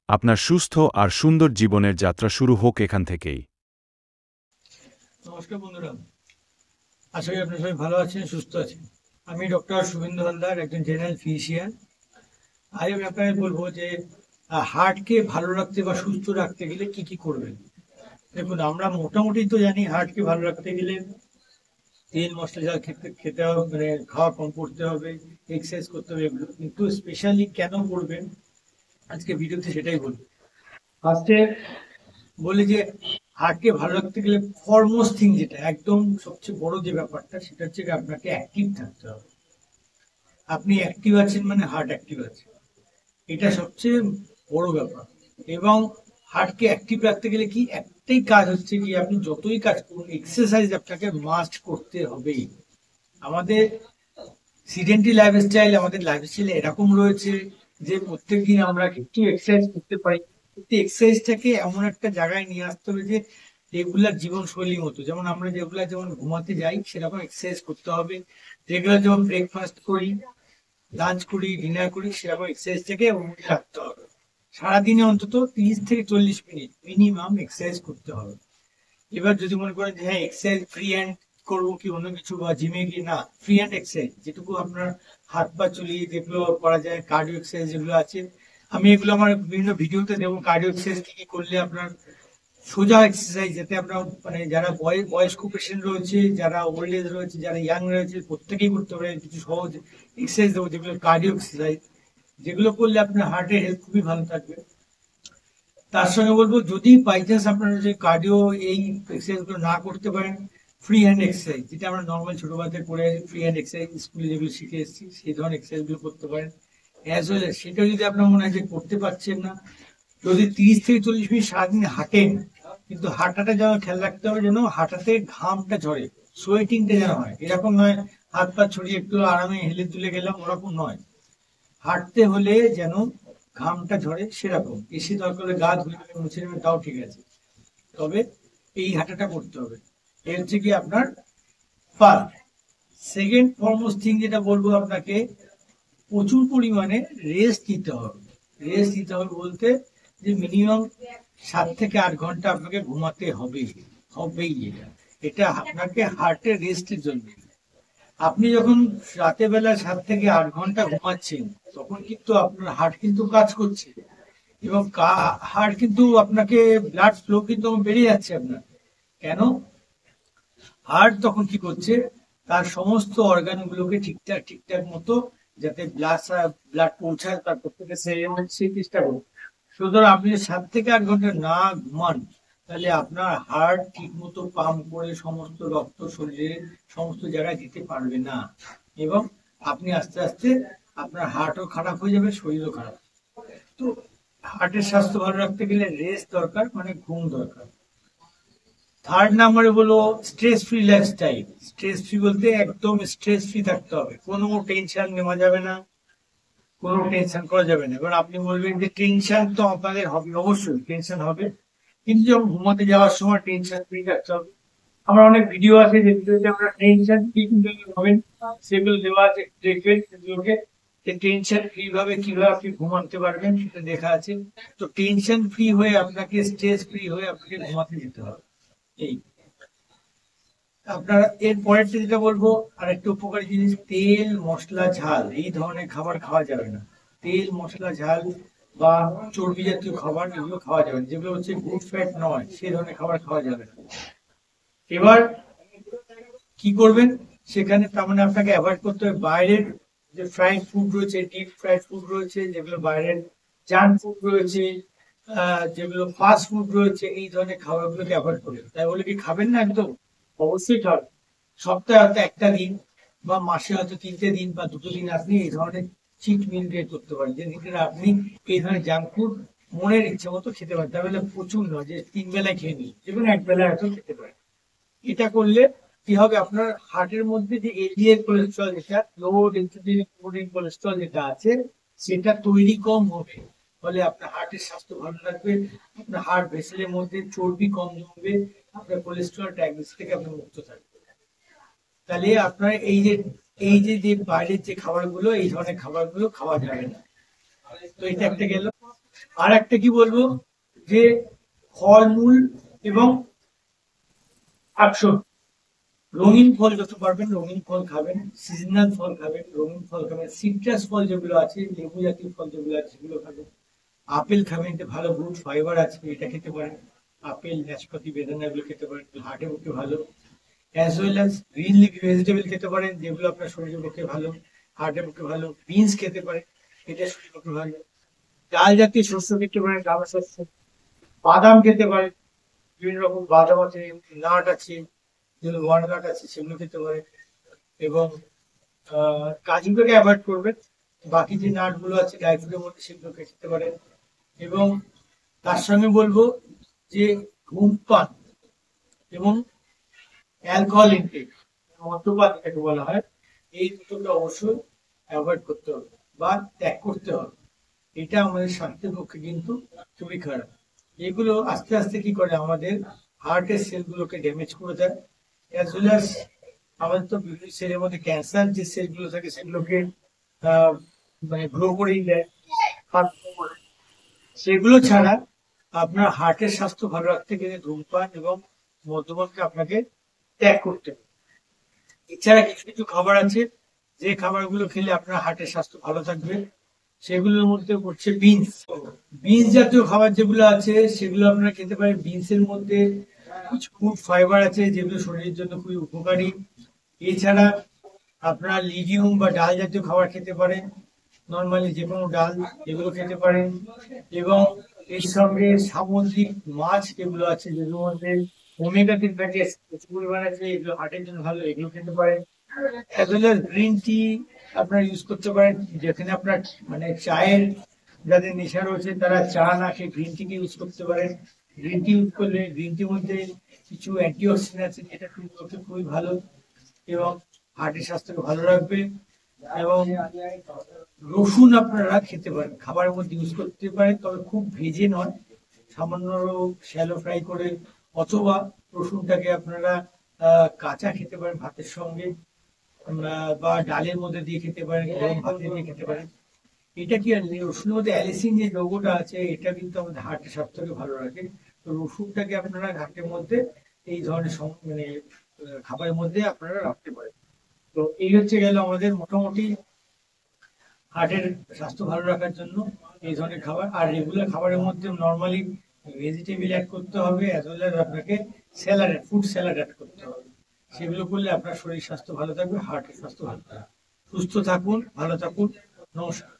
আপনার সুস্থ আর সুন্দর জীবনের যাত্রা শুরু হোক এখান থেকেই। নমস্কার বন্ধুরা, আশা করি আপনারা সবাই ভালো আছেন, সুস্থ আছেন। আমি ডক্টর শুভেন্দু হালদার, একজন জেনারেল ফিজিশিয়ান। আজ আমি আপনাকে বলবো যে হার্টকে ভালো রাখতে বা সুস্থ রাখতে গেলে কি কি করবেন। দেখুন, আমরা মোটামুটি তো জানি হার্টকে ভালো রাখতে গেলে তেল মশলা যা খেতে খেতে হবে, মানে খাওয়া কম করতে হবে, এক্সারসাইজ করতে হবে, এগুলো কিন্তু স্পেশালি কেন করবেন আজকে ভিডিওতে সেটাই বলবো। ফার্স্টে বলি যে হার্টকে ভালো রাখতে গেলে ফরমোস্ট থিং যেটা একদম সবচেয়ে বড় যে ব্যাপারটা, সেটা হচ্ছে আপনাকে অ্যাক্টিভ থাকতে হবে। আপনি অ্যাক্টিভ আছেন মানে হার্ট অ্যাক্টিভ আছে, এটা সবচেয়ে বড় ব্যাপার। এবং হার্টকে অ্যাক্টিভ রাখতে গেলে কি একটাই কাজ হচ্ছে কি, আপনি যতই কাজ করুন এক্সারসাইজ আপনাকে মাস্ট করতে হবেই। আমাদের সিডেন্টারি লাইফস্টাইল, আমাদের লাইফস্টাইল এরকম রয়েছে যে প্রত্যেকদিন আমরা একটু এক্সারসাইজ করতে পারি, কিন্তু এক্সারসাইজটাকে এমন একটা জায়গায় নিয়ে আসতে হবে যে রেগুলার জীবনশৈলীর মতো, যেমন আমরা রেগুলার যেমন ঘুমাতে যাই সেরকম এক্সারসাইজ করতে হবে। রেগুলার যেমন ব্রেকফাস্ট করি, লাঞ্চ করি, ডিনার করি, সেরকম এক্সারসাইজটাকে রাখতে হবে। সারাদিনে অন্তত 30 থেকে 40 মিনিট মিনিমাম এক্সারসাইজ করতে হবে। এবার যদি মনে করেন যে হ্যাঁ এক্সারসাইজ ফ্রি হ্যান্ড করবো কি অন্য কিছু বা জিমে গিয়ে, না, ফ্রি হ্যান্ড এক্সারসাইজ যেটুকু আপনার হাত পা চলিয়ে যেগুলো করা যায়, কার্ডিও এক্সারসাইজ যেগুলো আছে, আমি এগুলো আমার বিভিন্ন ভিডিওতে দেবো। কার্ডিও এক্সারসাইজ কি কি করলে আপনার সোজা এক্সারসাইজ, যাতে আমরা মানে যারা বয়স্ক পেশেন্ট রয়েছে, যারা ওল্ড এজ রয়েছে, যারা ইয়াং রয়েছে, প্রত্যেকেই করতে পারে। কিছু সহজ এক্সারসাইজ দেবো যেগুলো কার্ডিও এক্সারসাইজ, যেগুলো করলে আপনার হার্টের হেলথ খুবই ভালো থাকবে। তার সঙ্গে বলবো, যদি বাই চান্স আপনারা যে কার্ডিও এই এক্সারসাইজ গুলো না করতে পারেন, ফ্রি হ্যান্ড এক্সারসাইজ যেটা আমরা নর্মাল ছোটবেলাতে করে ফ্রি হ্যান্ড এক্সারসাইজ স্কুলে যেগুলো শিখে এসেছি, সেই ধরনের এক্সারসাইজ গুলো করতে পারেন। অ্যাজ ওয়েল সেটা যদি আপনার মনে হয় যে করতে পারছেন না, যদি 30 থেকে 40 মিনিট সারাদিন হাঁটেন, কিন্তু হাঁটাটা যেন খেয়াল রাখতে হবে যেন হাঁটাতে ঘামটা ঝরে, সোয়েটিংটা যেন হয়। এরকম নয় হাত পা ছড়িয়ে একটু আরামে হেলে দুলে গেলাম, ওরকম নয়। হাঁটতে হলে যেন ঘামটা ঝরে, সেরকম। এসে দরকার হলে গা ধুয়ে মুছে নেবেন, তাও ঠিক আছে, তবে এই হাঁটাটা করতে হবে। এর হচ্ছে কি আপনার ফার্স্ট। সেকেন্ড ফরমোস্ট থিং যেটা বলবো আপনাকে, প্রচুর পরিমাণে রেস্ট নিতে হবে। রেস্ট নিতে হবে বলতে যে মিনিমাম 7 থেকে 8 ঘন্টা আপনাকে ঘুমাতে হবে, হবেই। এটা আপনাকে হার্টের রেস্টের জন্য। আপনি যখন রাতের বেলা 7 থেকে 8 ঘন্টা ঘুমাচ্ছেন, তখন কিন্তু আপনার হার্ট কিন্তু কাজ করছে, এবং হার্ট কিন্তু আপনাকে ব্লাড ফ্লো কিন্তু বেড়ে যাচ্ছে আপনার। কেন? হার্ট তখন কি করছে, তার সমস্ত অর্গান গুলোকে ঠিকঠাক ঠিকঠাক মতো যাতে ব্লাড পৌঁছায় তার প্রত্যেকে, সেই চেষ্টা করুন। সুতরাং আপনি 7 থেকে 8 ঘন্টা না ঘুমান, তাহলে আপনার হার্ট ঠিক মতো পাম্প করে সমস্ত রক্ত শরীরে সমস্ত জায়গায় দিতে পারবে না, এবং আপনি আস্তে আস্তে আপনার হার্টও খারাপ হয়ে যাবে, শরীরও খারাপ। তো হার্টের স্বাস্থ্য ভালো রাখতে গেলে রেস্ট দরকার, মানে ঘুম দরকার। থার্ড নাম্বারে বলো stress free lifestyle. Stress free বলতে একদম স্ট্রেস ফ্রি থাকতে হবে, কোনো টেনশন নেওয়া যাবে না, কোনো টেনশন করা যাবে না। এবার আপনি বলবেন যে টেনশন তো আপনাদের হবে, অবশ্যই টেনশন হবে, কিন্তু যখন ঘুমাতে যাওয়ার সময় টেনশন ফ্রি থাকতে হবে। আমার অনেক ভিডিও আছে যে ভিডিওতে আমরা টেনশন ফ্রি কিভাবে হবেন সেগুলো দেওয়া আছে, দেখবেন সেগুলোকে। টেনশন ফ্রি ভাবে কিভাবে আপনি ঘুমাতে পারবেন সেটা দেখা আছে। তো টেনশন ফ্রি হয়ে আপনাকে, স্ট্রেস ফ্রি হয়ে আপনাকে ঘুমাতে যেতে হবে। এই আপনারা এর পরেরটা যেটা বলবো, আর একটা উপকারী জিনিস, তেল মশলা ঝাল এই ধরনের খাবার খাওয়া যাবে না। তেল মশলা ঝাল বা চর্বি জাতীয় খাবার এগুলো খাওয়া যাবে না, যেগুলো হচ্ছে গুড ফ্যাট নয়, সেই ধরনের খাবার খাওয়া যাবে না। এবার কি করবেন সেখানে, তার মানে আপনাকে অ্যাভয়েড করতে হবে বাইরের যে ফ্রাইড ফুড রয়েছে, ডিপ ফ্রাইড ফুড রয়েছে, যেগুলো বাইরের জাঙ্ক ফুড রয়েছে, যেগুলো ফাস্ট ফুড রয়েছে, এই ধরনের খাবারগুলোকে অ্যাভয়েড করবেন। তাই বলে কি খাবেন না? একদম অবশ্যই খাবেন। সপ্তাহে হয়তো একটা দিন বা মাসে হয়তো 3টে দিন বা 2টো দিন আপনি এই ধরনের চিট মিল ডে করতে পারেন, যে দিনে আপনি এই ধরনের জাঙ্ক ফুড মনের ইচ্ছে মতো খেতে পারেন। তাহলে প্রচুর নয় যে 3 বেলায় খেয়ে নিই, যে কোনো 1 বেলায় হয়তো খেতে পারেন। এটা করলে কি হবে, আপনার হার্টের মধ্যে যে এলডিএল কোলেস্ট্রল, যেটা লো ডেন্সিটি কোলেস্ট্রল যেটা আছে, সেটা তৈরি কম হবে। ফলে আপনার হার্টের স্বাস্থ্য ভালো থাকবে, আপনার হার্ট ভেসেলের মধ্যে চর্বি কম জমবে, আপনার কোলেস্ট্রল ডায়াবেটিস থেকে আপনি মুক্ত থাকবেন। তাহলে আপনার এই যে বাইরের যে খাবারগুলো, এই ধরনের খাবারগুলো খাওয়া যাবে না। তো এটা একটা গেল। আর একটা কি বলবো, যে ফলমূল এবং শাকসবজি, রঙিন ফল যত পারবেন রঙিন ফল খাবেন, সিজনাল ফল খাবেন, রঙিন ফল খাবেন, সিট্রাস ফল যেগুলো আছে, লেবু জাতীয় ফল যেগুলো আছে সেগুলো খাবেন। আপেল খাবেন, এতে ভালো গুড ফাইবার আছে, এটা খেতে পারেন। আপেল, নাশপাতি, বেদানা এগুলো খেতে পারেন, হার্টের পক্ষে ভালো। As well as green leafy vegetable খেতে পারেন, যেগুলো আপনার শরীরের পক্ষে ভালো, হার্টের পক্ষে ভালো। বিনস খেতে পারেন, এটা শরীরের পক্ষে ভালো। ডাল জাতীয় শস্য খেতে পারেন, ডাল শস্য। বাদাম খেতে পারেন, বিভিন্ন রকম বাদাম আছে, নাট আছে, যেগুলো ওয়ালনাট আছে সেগুলো খেতে পারেন। এবং কাজুটাকে অ্যাভয়েড করবেন, বাকি যে নাট গুলো আছে ড্রাই ফ্রুটের মধ্যে সেগুলো খেতে পারেন। এবং তার সঙ্গে বলবো যে ধূমপান এবং অ্যালকোহল ইনটেক, মদ্যপান যেটাকে বলা হয়, এই দুটোকে অবশ্যই অ্যাভয়েড করতে হবে বা ত্যাগ করতে হবে। এটা আমাদের স্বাস্থ্যের পক্ষে কিন্তু খুবই খারাপ। এগুলো আস্তে আস্তে কি করে, আমাদের হার্টের সেলগুলোকে ড্যামেজ করে দেয়। অ্যাজ ওয়েল অ্যাজ আমাদের তো বিভিন্ন সেলের মধ্যে ক্যান্সার যে সেলগুলো থাকে সেগুলোকে আহ, মানে গ্রো করেই দেয়। সেগুলো ছাড়া আপনার হার্টের স্বাস্থ্য ভালো রাখতে গেলে ধূমপান এবং মদ্যপানকে আপনাকে ত্যাগ করতে হবে। এছাড়া কিছু কিছু খাবার আছে, যে খাবারগুলো খেলে আপনার হার্টের স্বাস্থ্য ভালো থাকবে। সেগুলোর মধ্যে পড়ছে বিনস। বিনস জাতীয় খাবার যেগুলো আছে সেগুলো আপনারা খেতে পারেন। বিনস এর মধ্যে কিছু ফুড ফাইবার আছে যেগুলো শরীরের জন্য খুবই উপকারী। এছাড়া আপনারা লিগিউম বা ডাল জাতীয় খাবার খেতে পারেন, নর্মালি যে কোনো ডাল, এগুলো খেতে পারেন। এবং এর সঙ্গে সামুদ্রিক মাছ যেগুলো আছে, যেগুলোর মধ্যে ওমেগা 3 ফ্যাটি অ্যাসিড প্রচুর পরিমাণে আছে, এগুলো হার্টের জন্য ভালো, এগুলো খেতে পারেন। As well as green tea আপনারা ইউজ করতে পারেন, যেখানে আপনার মানে চায়ের যাদের নেশা রয়েছে তারা চা না খেয়ে গ্রিন টিকে ইউজ করতে পারেন। গ্রিন টি ইউজ করলে গ্রিন টির মধ্যে কিছু অ্যান্টিঅক্সিডেন্ট আছে, যেটা খুবই ভালো এবং হার্টের স্বাস্থ্যকে ভালো রাখবে। এবং রসুন আপনারা খেতে পারেন, খাবারের মধ্যে ইউজ করতে পারেন, তবে খুব ভেজে নয়, সামান্য শ্যালো ফ্রাই করে। অথবা রসুনটাকে আপনারা কাঁচা খেতে পারেন ভাতের সঙ্গে, বা ডালের মধ্যে দিয়ে খেতে পারেন, গরম ভাতে দিয়ে খেতে পারেন। এটা কি, রসুনের মধ্যে অ্যালিসিন যে লোগোটা আছে এটা কিন্তু আমাদের হার্টের স্বাস্থ্যকে ভালো রাখে। তো রসুনটাকে আপনারা ঘাটের মধ্যে এই ধরনের মানে খাবারের মধ্যে আপনারা রাখতে পারেন। তো এই হচ্ছে গেল আমাদের মোটামুটি হার্টের স্বাস্থ্য ভালো রাখার জন্য এই ধরনের খাবার। আর রেগুলার খাবারের মধ্যে নর্মালি ভেজিটেবল অ্যাড করতে হবে, অ্যাজ ওয়েল অ্যাজ আপনাকে স্যালাড, ফুড স্যালাড অ্যাড করতে হবে। সেগুলো করলে আপনার শরীর স্বাস্থ্য ভালো থাকবে, হার্টের স্বাস্থ্য ভালো থাকবে। সুস্থ থাকুন, ভালো থাকুন, নমস্কার।